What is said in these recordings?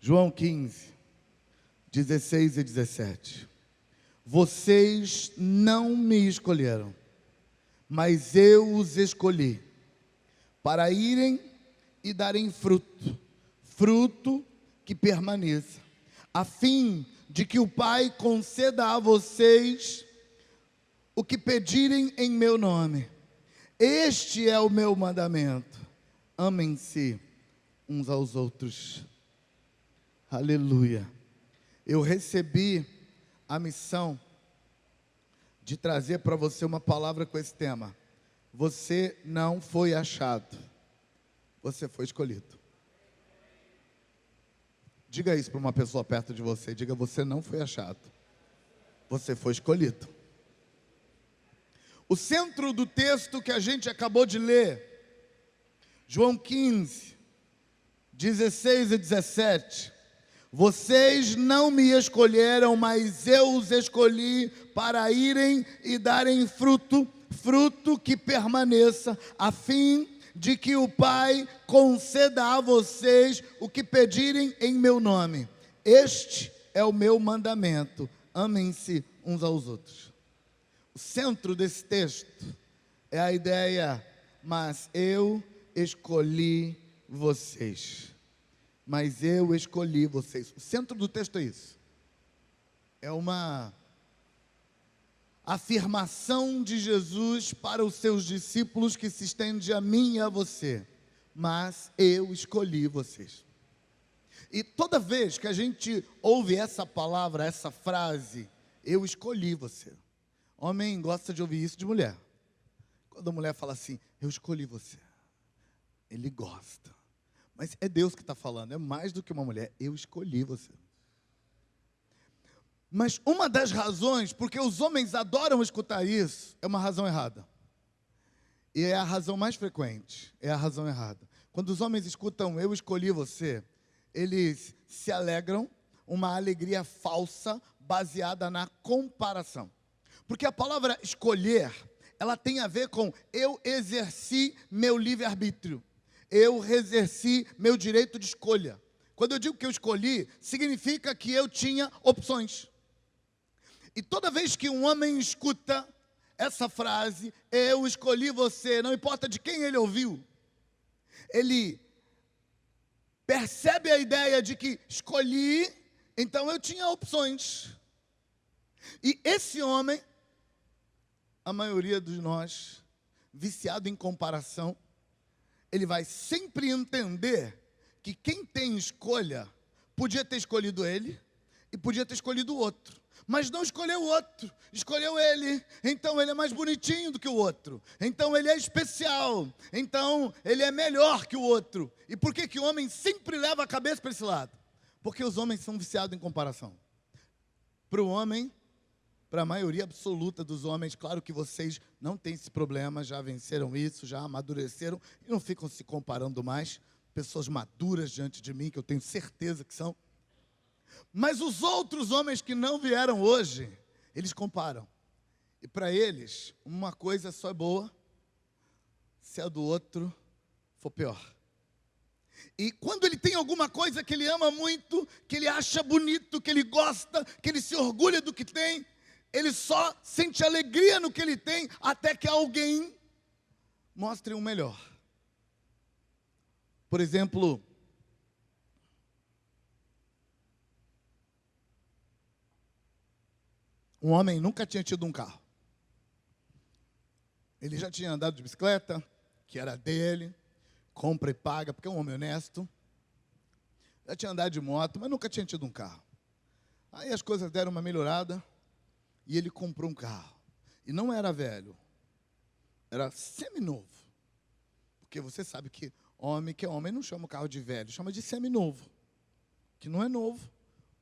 João 15, 16 e 17. Vocês não me escolheram, mas eu os escolhi, para irem e darem fruto, fruto que permaneça, a fim de que o Pai conceda a vocês o que pedirem em meu nome. Este é o meu mandamento: amem-se uns aos outros. Aleluia. Eu recebi a missão de trazer para você uma palavra com esse tema. Você não foi achado, você foi escolhido. Diga isso para uma pessoa perto de você. Diga: você não foi achado, você foi escolhido. O centro do texto que a gente acabou de ler, João 15, 16 e 17. Vocês não me escolheram, mas eu os escolhi para irem e darem fruto, fruto que permaneça, a fim de que o Pai conceda a vocês o que pedirem em meu nome. Este é o meu mandamento: amem-se uns aos outros. O centro desse texto é a ideia: mas eu escolhi vocês. Mas eu escolhi vocês. O centro do texto é isso. É uma afirmação de Jesus para os seus discípulos que se estende a mim e a você. Mas eu escolhi vocês. E toda vez que a gente ouve essa palavra, essa frase, eu escolhi você. Homem gosta de ouvir isso de mulher. Quando a mulher fala assim, eu escolhi você, ele gosta. Mas é Deus que está falando, é mais do que uma mulher. Eu escolhi você. Mas uma das razões, porque os homens adoram escutar isso, é uma razão errada. E é a razão mais frequente, é a razão errada. Quando os homens escutam eu escolhi você, eles se alegram, uma alegria falsa, baseada na comparação. Porque a palavra escolher, ela tem a ver com eu exerci meu livre-arbítrio. Eu exerci meu direito de escolha. Quando eu digo que eu escolhi, significa que eu tinha opções. E toda vez que um homem escuta essa frase, eu escolhi você, não importa de quem ele ouviu, ele percebe a ideia de que escolhi, então eu tinha opções. E esse homem, a maioria de nós, viciado em comparação, ele vai sempre entender que quem tem escolha, podia ter escolhido ele e podia ter escolhido o outro. Mas não escolheu o outro, escolheu ele. Então ele é mais bonitinho do que o outro. Então ele é especial. Então ele é melhor que o outro. E por que que o homem sempre leva a cabeça para esse lado? Porque os homens são viciados em comparação. Para o homem, para a maioria absoluta dos homens, claro que vocês não têm esse problema, já venceram isso, já amadureceram e não ficam se comparando mais. Pessoas maduras diante de mim, que eu tenho certeza que são. Mas os outros homens que não vieram hoje, eles comparam. E para eles, uma coisa só é boa, se a do outro for pior. E quando ele tem alguma coisa que ele ama muito, que ele acha bonito, que ele gosta, que ele se orgulha do que tem, ele só sente alegria no que ele tem, até que alguém mostre um melhor. Por exemplo, um homem nunca tinha tido um carro. Ele já tinha andado de bicicleta, que era dele, compra e paga, porque é um homem honesto. Já tinha andado de moto, mas nunca tinha tido um carro. Aí as coisas deram uma melhorada e ele comprou um carro. E não era velho, era seminovo. Porque você sabe que é homem não chama o carro de velho, chama de seminovo. Que não é novo,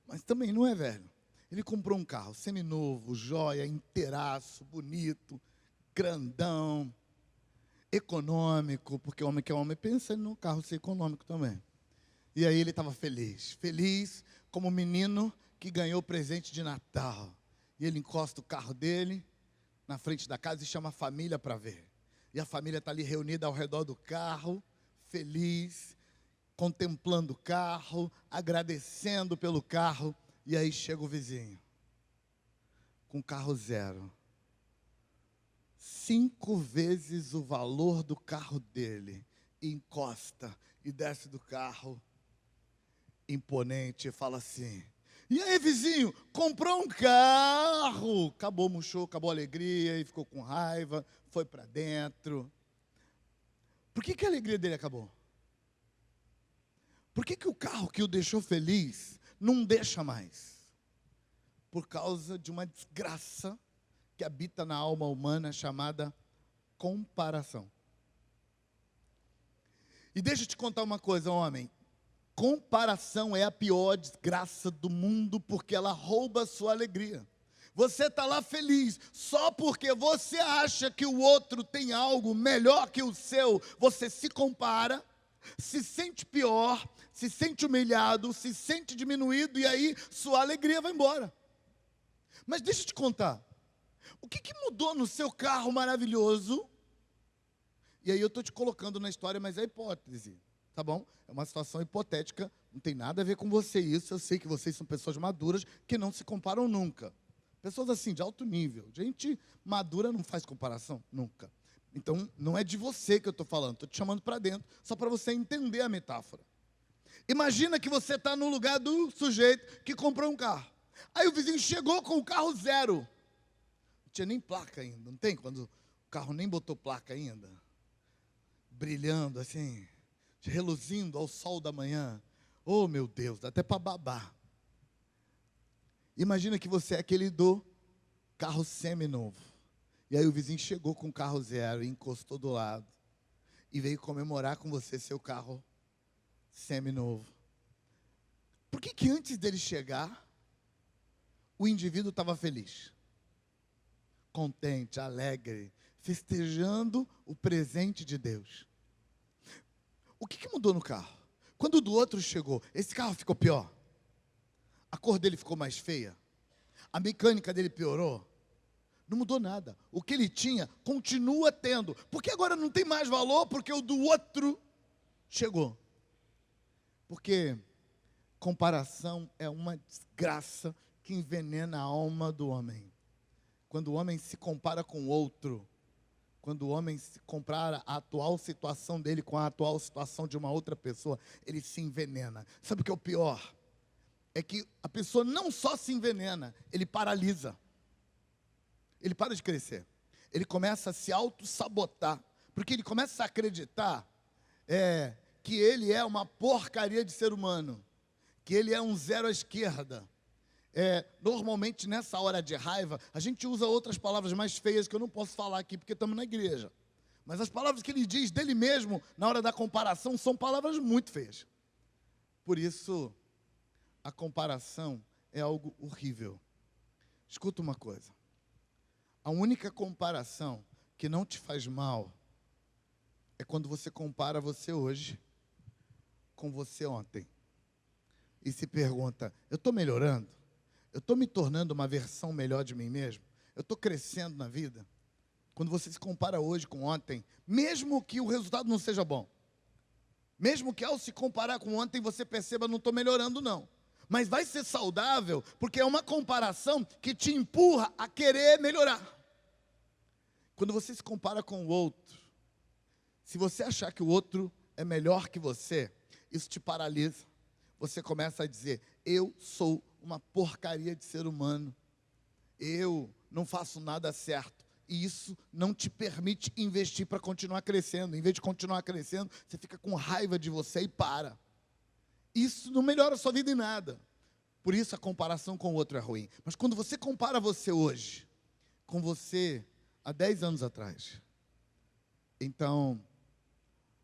mas também não é velho. Ele comprou um carro seminovo, joia, inteiraço, bonito, grandão, econômico, porque homem que é homem pensa no carro ser econômico também. E aí ele estava feliz, feliz como menino que ganhou presente de Natal. E ele encosta o carro dele na frente da casa e chama a família para ver. E a família está ali reunida ao redor do carro, feliz. contemplando o carro, agradecendo pelo carro, e aí chega o vizinho, com carro zero. 5 vezes o valor do carro dele, encosta e desce do carro, imponente, e fala assim: e aí, vizinho, comprou um carro? Acabou, murchou, acabou a alegria, e ficou com raiva, foi para dentro. Por que a alegria dele acabou? Por que o carro que o deixou feliz não deixa mais? Por causa de uma desgraça que habita na alma humana chamada comparação. E deixa eu te contar uma coisa, homem. Comparação é a pior desgraça do mundo, porque ela rouba a sua alegria. Você está lá feliz, só porque você acha que o outro tem algo melhor que o seu, você se compara, se sente pior, se sente humilhado, se sente diminuído, e aí sua alegria vai embora. Mas deixa eu te contar, o que mudou no seu carro maravilhoso? E aí eu estou te colocando na história, mas é hipótese, tá bom? É uma situação hipotética, não tem nada a ver com você isso. Eu sei que vocês são pessoas maduras que não se comparam nunca. Pessoas assim, de alto nível. Gente madura não faz comparação, nunca. Então, não é de você que eu estou falando, estou te chamando para dentro, só para você entender a metáfora. Imagina que você está no lugar do sujeito que comprou um carro. Aí o vizinho chegou com o carro zero. Não tinha nem placa ainda, não tem? Quando o carro nem botou placa ainda. Brilhando assim, reluzindo ao sol da manhã. Oh, meu Deus, dá até para babar. Imagina que você é aquele do carro seminovo. E aí o vizinho chegou com o carro zero e encostou do lado. E veio comemorar com você seu carro seminovo. Por que antes dele chegar, o indivíduo estava feliz? Contente, alegre, festejando o presente de Deus. O que mudou no carro? Quando o do outro chegou, esse carro ficou pior? A cor dele ficou mais feia? A mecânica dele piorou? Não mudou nada. O que ele tinha, continua tendo. Porque agora não tem mais valor, porque o do outro chegou. Porque comparação é uma desgraça que envenena a alma do homem. Quando o homem se compara com o outro, quando o homem se compara a atual situação dele com a atual situação de uma outra pessoa, ele se envenena. Sabe o que é o pior? É que a pessoa não só se envenena, ele paralisa. Ele para de crescer. Ele começa a se auto-sabotar. Porque ele começa a acreditar que ele é uma porcaria de ser humano. Que ele é um zero à esquerda. Normalmente, nessa hora de raiva, a gente usa outras palavras mais feias que eu não posso falar aqui, porque estamos na igreja. Mas as palavras que ele diz dele mesmo, na hora da comparação, são palavras muito feias. Por isso, a comparação é algo horrível. Escuta uma coisa. A única comparação que não te faz mal é quando você compara você hoje com você ontem. E se pergunta, eu estou melhorando? Eu estou me tornando uma versão melhor de mim mesmo? Eu estou crescendo na vida? Quando você se compara hoje com ontem, mesmo que o resultado não seja bom, mesmo que ao se comparar com ontem você perceba, não estou melhorando não. Mas vai ser saudável, porque é uma comparação que te empurra a querer melhorar. Quando você se compara com o outro, se você achar que o outro é melhor que você, isso te paralisa. Você começa a dizer, eu sou uma porcaria de ser humano. Eu não faço nada certo. E isso não te permite investir para continuar crescendo. Em vez de continuar crescendo, você fica com raiva de você e para. Isso não melhora a sua vida em nada. Por isso a comparação com o outro é ruim. Mas quando você compara você hoje com você há 10 anos atrás, então,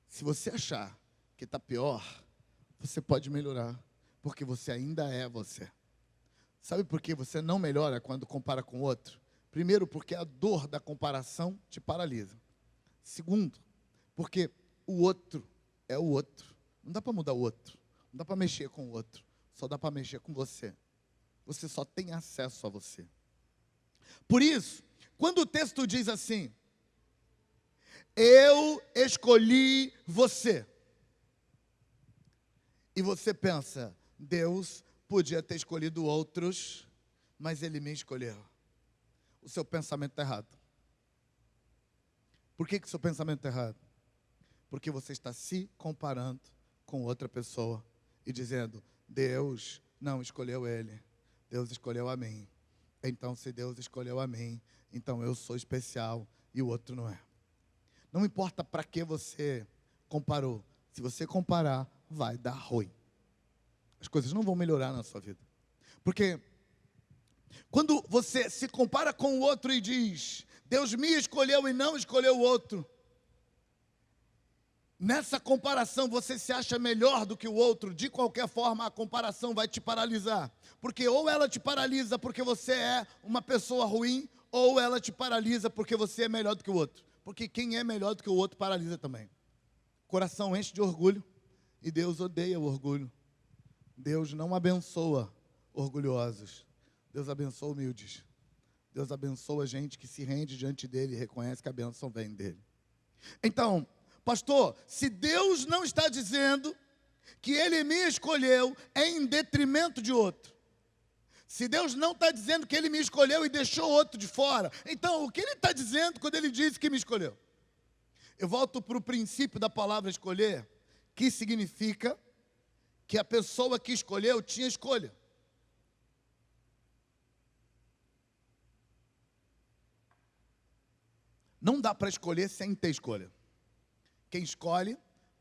se você achar que está pior, você pode melhorar, porque você ainda é você. Sabe por que você não melhora quando compara com o outro? Primeiro, porque a dor da comparação te paralisa. Segundo, porque o outro é o outro. Não dá para mudar o outro. Não dá para mexer com o outro. Só dá para mexer com você. Você só tem acesso a você. Por isso, quando o texto diz assim, eu escolhi você. E você pensa, Deus podia ter escolhido outros, mas Ele me escolheu. O seu pensamento está errado. Por que o seu pensamento está errado? Porque você está se comparando com outra pessoa e dizendo, Deus não escolheu ele, Deus escolheu a mim. Então, se Deus escolheu a mim, então eu sou especial e o outro não é. Não importa para que você comparou. Se você comparar, vai dar ruim. As coisas não vão melhorar na sua vida. Porque quando você se compara com o outro e diz, Deus me escolheu e não escolheu o outro, nessa comparação você se acha melhor do que o outro. De qualquer forma, a comparação vai te paralisar. Porque ou ela te paralisa porque você é uma pessoa ruim, ou ela te paralisa porque você é melhor do que o outro. Porque quem é melhor do que o outro paralisa também. O coração enche de orgulho e Deus odeia o orgulho. Deus não abençoa orgulhosos. Deus abençoa humildes. Deus abençoa gente que se rende diante dele e reconhece que a bênção vem dele. Então, pastor, se Deus não está dizendo que Ele me escolheu em detrimento de outro, se Deus não está dizendo que Ele me escolheu e deixou outro de fora, então o que Ele está dizendo quando Ele diz que me escolheu? Eu volto para o princípio da palavra escolher, que significa que a pessoa que escolheu tinha escolha. Não dá para escolher sem ter escolha. Quem escolhe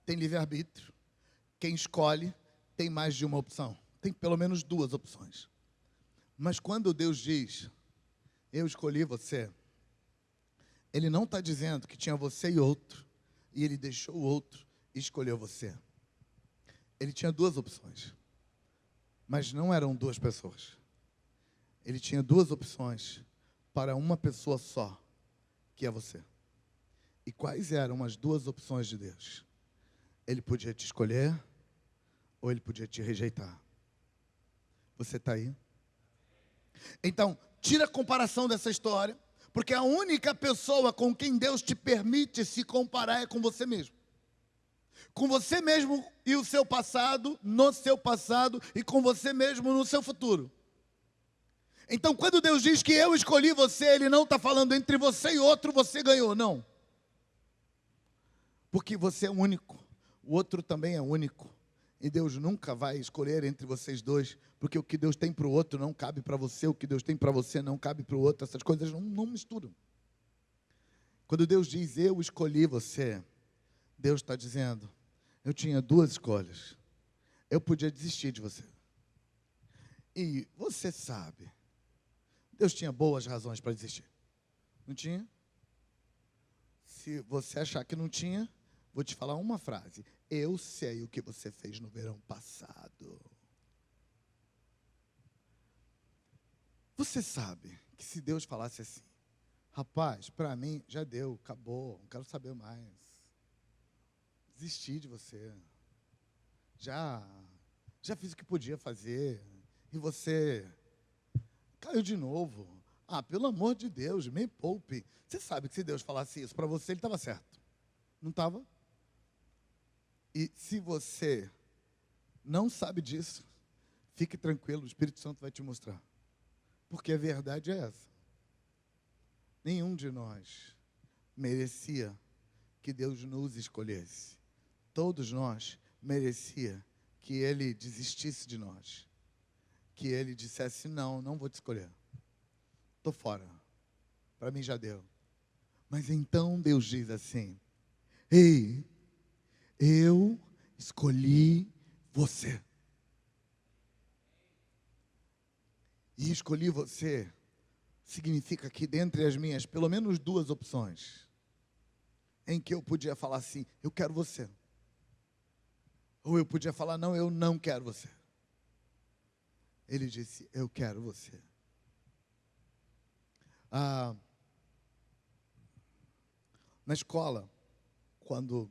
tem livre-arbítrio. Quem escolhe tem mais de uma opção. Tem pelo menos duas opções. Mas quando Deus diz, eu escolhi você, Ele não está dizendo que tinha você e outro, e Ele deixou o outro e escolheu você. Ele tinha duas opções, mas não eram duas pessoas. Ele tinha duas opções para uma pessoa só, que é você. E quais eram as duas opções de Deus? Ele podia te escolher ou Ele podia te rejeitar. Você está aí? Então, tira a comparação dessa história, porque a única pessoa com quem Deus te permite se comparar é com você mesmo. Com você mesmo e o seu passado, no seu passado, e com você mesmo no seu futuro. Então, quando Deus diz que eu escolhi você, Ele não está falando entre você e outro, você ganhou, não. Porque você é único, o outro também é único. E Deus nunca vai escolher entre vocês dois, porque o que Deus tem para o outro não cabe para você, o que Deus tem para você não cabe para o outro. Essas coisas não misturam. Quando Deus diz, eu escolhi você, Deus está dizendo, eu tinha duas escolhas. Eu podia desistir de você. E você sabe, Deus tinha boas razões para desistir. Não tinha? Se você achar que não tinha, vou te falar uma frase. Eu sei o que você fez no verão passado. Você sabe que se Deus falasse assim, rapaz, para mim já deu, acabou, não quero saber mais. Desisti de você. Já fiz o que podia fazer. E você caiu de novo. Ah, pelo amor de Deus, me poupe. Você sabe que se Deus falasse isso para você, Ele estava certo. Não estava? E se você não sabe disso, fique tranquilo, o Espírito Santo vai te mostrar. Porque a verdade é essa. Nenhum de nós merecia que Deus nos escolhesse. Todos nós merecia que Ele desistisse de nós. Que Ele dissesse, não vou te escolher. Estou fora. Para mim já deu. Mas então Deus diz assim, ei, eu escolhi você. E escolhi você significa que dentre as minhas, pelo menos duas opções, em que eu podia falar assim, eu quero você. Ou eu podia falar, não, eu não quero você. Ele disse, eu quero você. Na escola, quando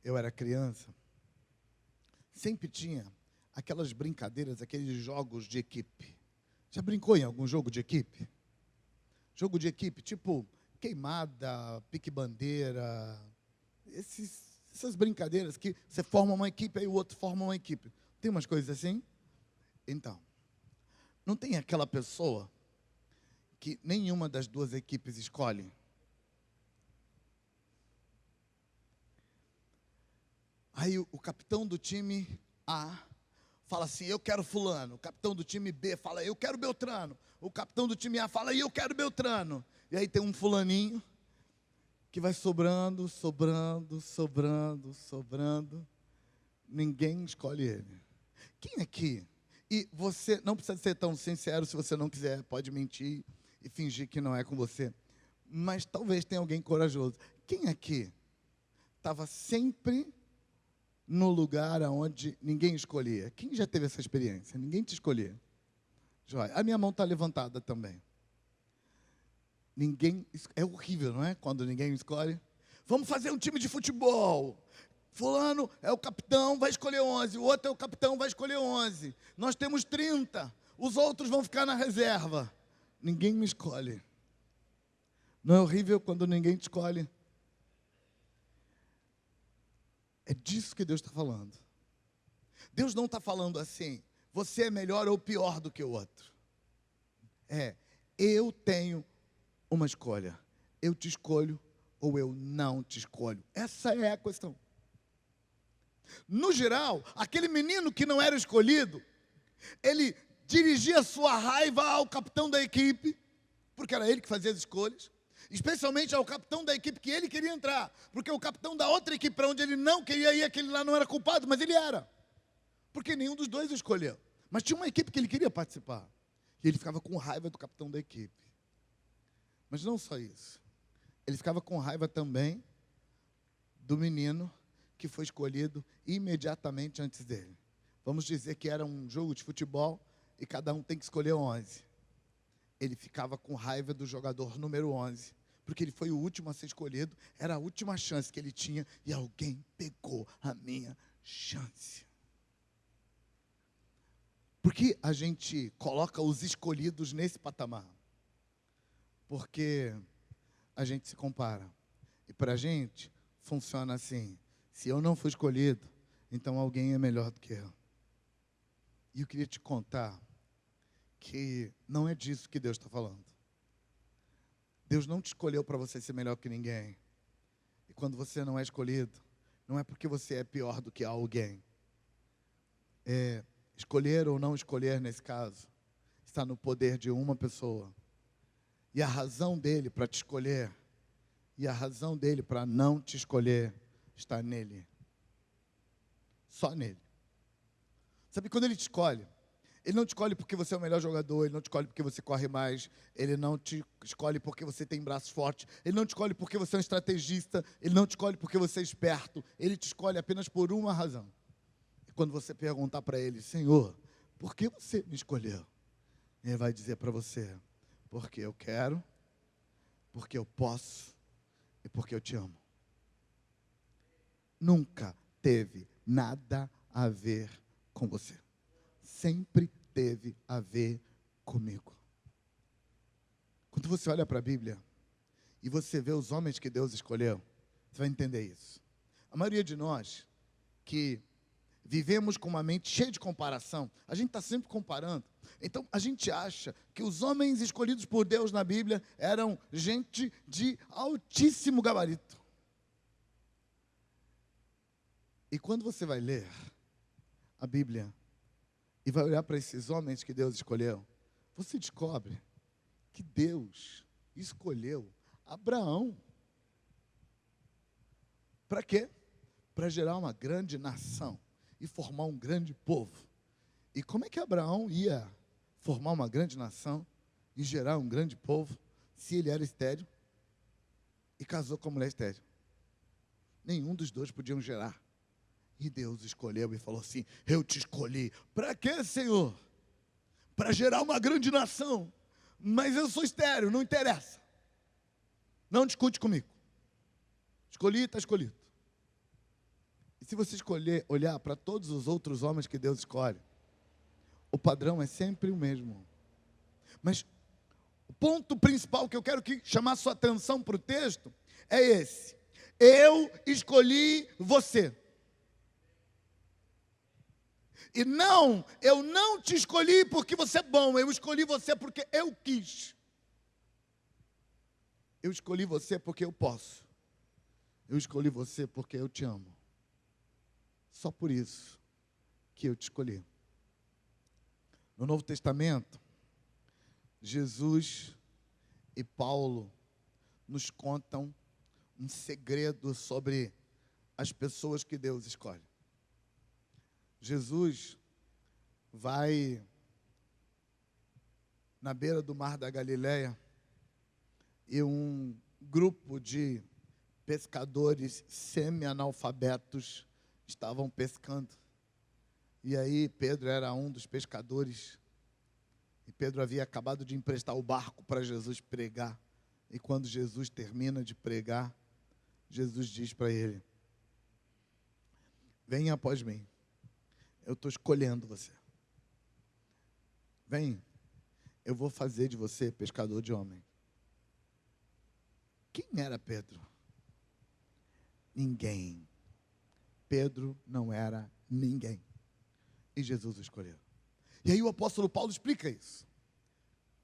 eu era criança, sempre tinha aquelas brincadeiras, aqueles jogos de equipe. Já brincou em algum jogo de equipe? Jogo de equipe, tipo queimada, pique-bandeira, Essas brincadeiras que você forma uma equipe, aí o outro forma uma equipe. Tem umas coisas assim? Então, não tem aquela pessoa que nenhuma das duas equipes escolhe? Aí o capitão do time A fala assim, eu quero fulano. O capitão do time B fala, eu quero Beltrano. O capitão do time A fala, eu quero Beltrano. E aí tem um fulaninho que vai sobrando. Ninguém escolhe ele. Quem aqui? E você não precisa ser tão sincero se você não quiser, pode mentir e fingir que não é com você. Mas talvez tenha alguém corajoso. Quem aqui estava sempre no lugar onde ninguém escolhia? Quem já teve essa experiência? Ninguém te escolhia. Joia. A minha mão está levantada também. Ninguém. É horrível, não é? Quando ninguém escolhe. Vamos fazer um time de futebol. Fulano é o capitão, vai escolher 11. O outro é o capitão, vai escolher 11. Nós temos 30. Os outros vão ficar na reserva. Ninguém me escolhe. Não é horrível quando ninguém te escolhe? É disso que Deus está falando. Deus não está falando assim, você é melhor ou pior do que o outro. Eu tenho uma escolha. Eu te escolho ou eu não te escolho. Essa é a questão. No geral, aquele menino que não era escolhido, ele dirigia sua raiva ao capitão da equipe, porque era ele que fazia as escolhas, especialmente ao capitão da equipe que ele queria entrar, porque o capitão da outra equipe para onde ele não queria ir, aquele lá não era culpado, mas ele era, porque nenhum dos dois escolheu. Mas tinha uma equipe que ele queria participar, e ele ficava com raiva do capitão da equipe. Mas não só isso, ele ficava com raiva também do menino que foi escolhido imediatamente antes dele. Vamos dizer que era um jogo de futebol e cada um tem que escolher 11. Ele ficava com raiva do jogador número 11, porque ele foi o último a ser escolhido, era a última chance que ele tinha e alguém pegou a minha chance. Por que a gente coloca os escolhidos nesse patamar? Porque a gente se compara. E para a gente funciona assim, se eu não fui escolhido, então alguém é melhor do que eu. E eu queria te contar que não é disso que Deus está falando. Deus não te escolheu para você ser melhor que ninguém. E quando você não é escolhido, não é porque você é pior do que alguém. Escolher ou não escolher, nesse caso, está no poder de uma pessoa. E a razão dele para te escolher, e a razão dele para não te escolher, está nele. Só nele. Sabe, quando ele te escolhe, ele não te escolhe porque você é o melhor jogador, ele não te escolhe porque você corre mais, ele não te escolhe porque você tem braços fortes, ele não te escolhe porque você é um estrategista, ele não te escolhe porque você é esperto, ele te escolhe apenas por uma razão. E quando você perguntar para ele, Senhor, por que você me escolheu? Ele vai dizer para você, porque eu quero, porque eu posso e porque eu te amo. Nunca teve nada a ver com você. Sempre teve a ver comigo. Quando você olha para a Bíblia e você vê os homens que Deus escolheu, você vai entender isso. A maioria de nós que vivemos com uma mente cheia de comparação, a gente está sempre comparando. Então a gente acha que os homens escolhidos por Deus na Bíblia eram gente de altíssimo gabarito. E quando você vai ler a Bíblia e vai olhar para esses homens que Deus escolheu, você descobre que Deus escolheu Abraão. Para quê? Para gerar uma grande nação e formar um grande povo. E como é que Abraão ia formar uma grande nação e gerar um grande povo se ele era estéril e casou com uma mulher estéril? Nenhum dos dois podiam gerar. E Deus escolheu e falou assim, eu te escolhi. Para quê, Senhor? Para gerar uma grande nação. Mas eu sou estéril, não interessa. Não discute comigo. Escolhi, está escolhido. E se você olhar para todos os outros homens que Deus escolhe, o padrão é sempre o mesmo. Mas o ponto principal que eu quero chamar sua atenção para o texto é esse. Eu escolhi você. E não, eu não te escolhi porque você é bom, eu escolhi você porque eu quis. Eu escolhi você porque eu posso. Eu escolhi você porque eu te amo. Só por isso que eu te escolhi. No Novo Testamento, Jesus e Paulo nos contam um segredo sobre as pessoas que Deus escolhe. Jesus vai na beira do mar da Galileia e um grupo de pescadores semi-analfabetos estavam pescando. E aí Pedro era um dos pescadores. E Pedro havia acabado de emprestar o barco para Jesus pregar. E quando Jesus termina de pregar, Jesus diz para ele: venha após mim. Eu estou escolhendo você. Vem, eu vou fazer de você pescador de homem. Quem era Pedro? Ninguém. Pedro não era ninguém. E Jesus o escolheu. E aí o apóstolo Paulo explica isso.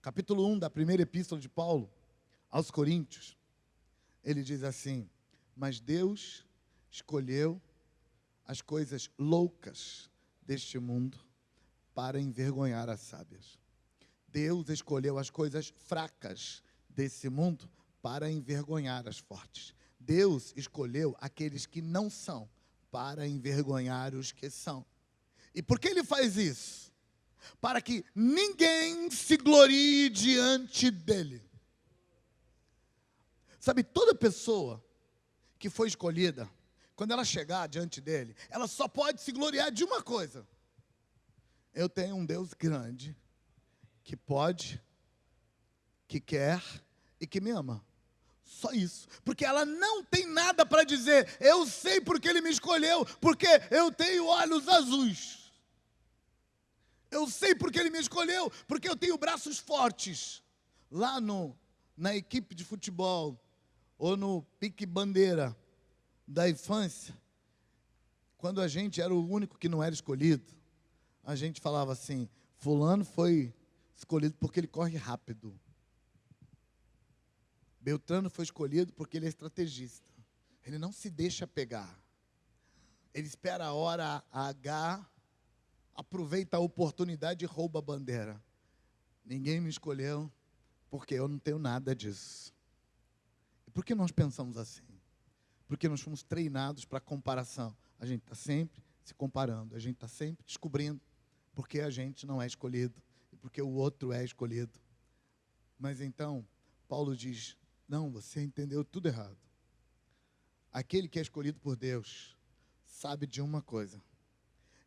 Capítulo 1 da primeira epístola de Paulo aos Coríntios. Ele diz assim: mas Deus escolheu as coisas loucas deste mundo para envergonhar as sábias. Deus escolheu as coisas fracas desse mundo para envergonhar as fortes. Deus escolheu aqueles que não são para envergonhar os que são. E por que ele faz isso? Para que ninguém se glorie diante dele. Sabe, toda pessoa que foi escolhida, quando ela chegar diante dele, ela só pode se gloriar de uma coisa: eu tenho um Deus grande, que pode, que quer e que me ama. Só isso. Porque ela não tem nada para dizer: eu sei porque ele me escolheu, porque eu tenho olhos azuis. Eu sei porque ele me escolheu, porque eu tenho braços fortes. Lá na equipe de futebol, ou no pique bandeira da infância, quando a gente era o único que não era escolhido, a gente falava assim: fulano foi escolhido porque ele corre rápido. Beltrano foi escolhido porque ele é estrategista. Ele não se deixa pegar. Ele espera a hora H, aproveita a oportunidade e rouba a bandeira. Ninguém me escolheu porque eu não tenho nada disso. E por que nós pensamos assim? Porque nós fomos treinados para comparação. A gente está sempre se comparando, a gente está sempre descobrindo porque a gente não é escolhido e porque o outro é escolhido. Mas então, Paulo diz: não, você entendeu tudo errado. Aquele que é escolhido por Deus sabe de uma coisa: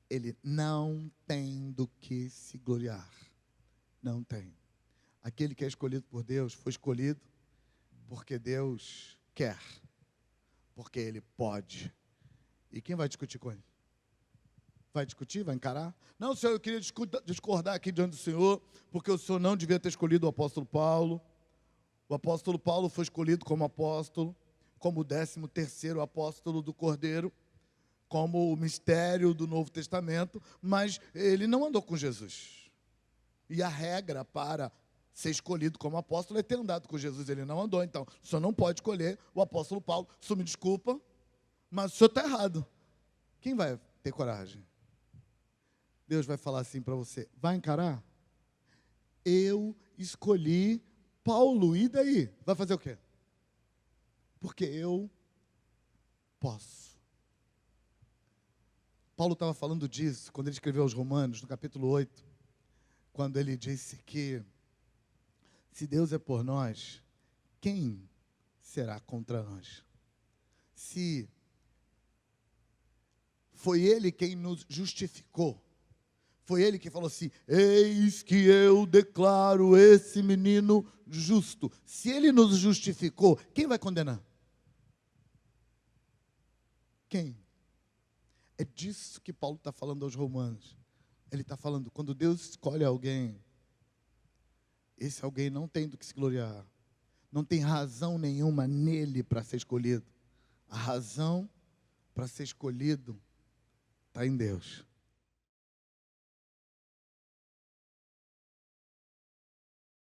ele não tem do que se gloriar. Não tem. Aquele que é escolhido por Deus foi escolhido porque Deus quer, porque ele pode. E quem vai discutir com ele? Vai discutir? Vai encarar? Não, senhor, eu queria discordar aqui diante do senhor, porque o senhor não devia ter escolhido o apóstolo Paulo. O apóstolo Paulo foi escolhido como apóstolo, como o 13º apóstolo do Cordeiro, como o mistério do Novo Testamento, mas ele não andou com Jesus. E a regra para ser escolhido como apóstolo é ter andado com Jesus. Ele não andou, então o senhor não pode escolher o apóstolo Paulo. O senhor me desculpa, mas o senhor está errado. Quem vai ter coragem? Deus vai falar assim para você: vai encarar? Eu escolhi Paulo, e daí? Vai fazer o quê? Porque eu posso. Paulo estava falando disso quando ele escreveu aos Romanos, no capítulo 8, quando ele disse que se Deus é por nós, quem será contra nós? Se foi ele quem nos justificou, foi ele que falou assim: eis que eu declaro esse menino justo. Se ele nos justificou, quem vai condenar? Quem? É disso que Paulo está falando aos Romanos. Ele está falando, quando Deus escolhe alguém, esse alguém não tem do que se gloriar. Não tem razão nenhuma nele para ser escolhido. A razão para ser escolhido está em Deus.